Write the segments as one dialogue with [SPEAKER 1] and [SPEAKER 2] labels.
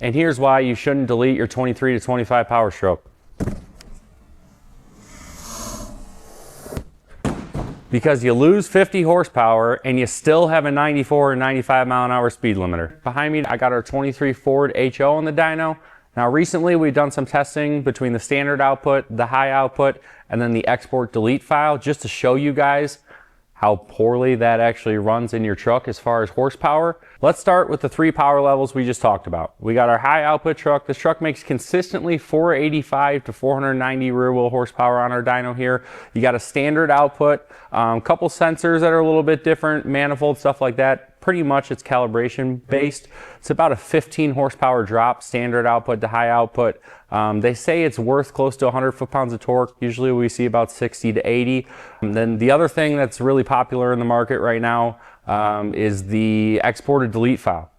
[SPEAKER 1] And here's why you shouldn't delete your 23 to 25 Powerstroke. Because you lose 50 horsepower and you still have a 94 or 95 mile an hour speed limiter. Behind me, I got our 23 Ford HO on the dyno. Now recently we've done some testing between the standard output, the high output, and then the export delete file just to show you guys how poorly that actually runs in your truck as far as horsepower. Let's start with the 3 power levels we just talked about. We got our high output truck. This truck makes consistently 485 to 490 rear wheel horsepower on our dyno here. You got a standard output, couple sensors that are a little bit different, manifold, stuff like that. Pretty much it's calibration based. It's about a 15 horsepower drop, standard output to high output. They say it's worth close to 100 foot-pounds of torque. Usually we see about 60 to 80. And then the other thing that's really popular in the market right now is the exported delete file.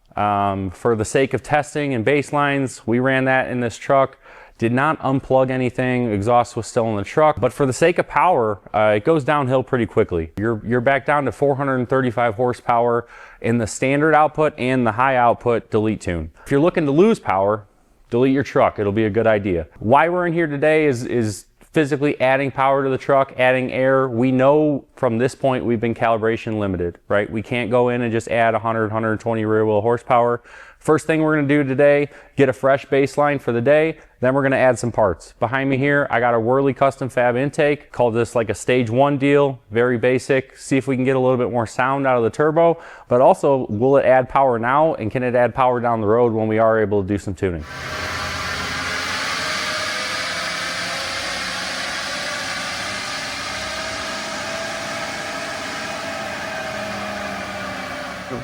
[SPEAKER 1] For the sake of testing and baselines, we ran that in this truck. Did not unplug anything, exhaust was still in the truck, but for the sake of power, it goes downhill pretty quickly. You're back down to 435 horsepower in the standard output and the high output delete tune. If you're looking to lose power, delete your truck, it'll be a good idea. Why we're in here today is physically adding power to the truck, adding air. We know from this point we've been calibration limited, right? We can't go in and just add 100, 120 rear wheel horsepower. First thing we're gonna do today, get a fresh baseline for the day, then we're gonna add some parts. Behind me here, I got a Whirly custom fab intake, called this like a stage 1 deal, very basic. See if we can get a little bit more sound out of the turbo, but also will it add power now and can it add power down the road when we are able to do some tuning?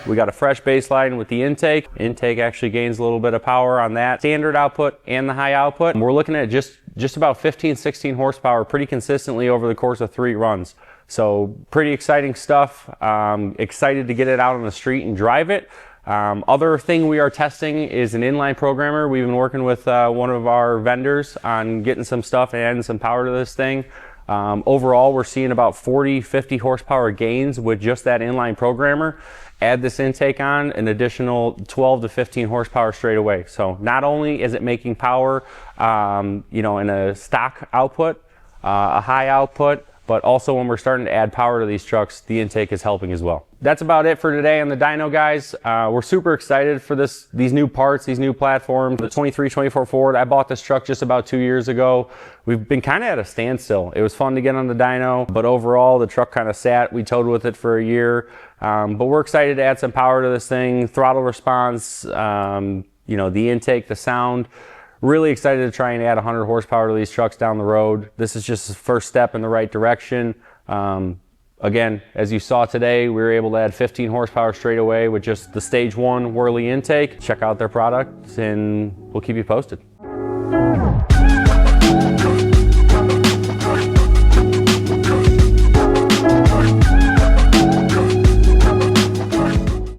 [SPEAKER 1] We got a fresh baseline with the intake. Intake actually gains a little bit of power on that standard output and the high output. And we're looking at just about 15, 16 horsepower pretty consistently over the course of 3 runs. So pretty exciting stuff. Excited to get it out on the street and drive it. Other thing we are testing is an inline programmer. We've been working with one of our vendors on getting some stuff and adding some power to this thing. Overall, we're seeing about 40, 50 horsepower gains with just that inline programmer. Add this intake on, an additional 12 to 15 horsepower straight away. So not only is it making power, you know, in a stock output, a high output, but also when we're starting to add power to these trucks, the intake is helping as well. That's about it for today on the dyno, guys. We're super excited for these new parts, these new platforms. The 23, 24 Ford, I bought this truck just about 2 years ago. We've been kind of at a standstill. It was fun to get on the dyno, but overall the truck kind of sat. We towed with it for a year, but we're excited to add some power to this thing. Throttle response, you know, the intake, the sound. Really excited to try and add 100 horsepower to these trucks down the road. This is just the first step in the right direction. Again, as you saw today, we were able to add 15 horsepower straight away with just the stage 1 Whirly intake. Check out their products and we'll keep you posted.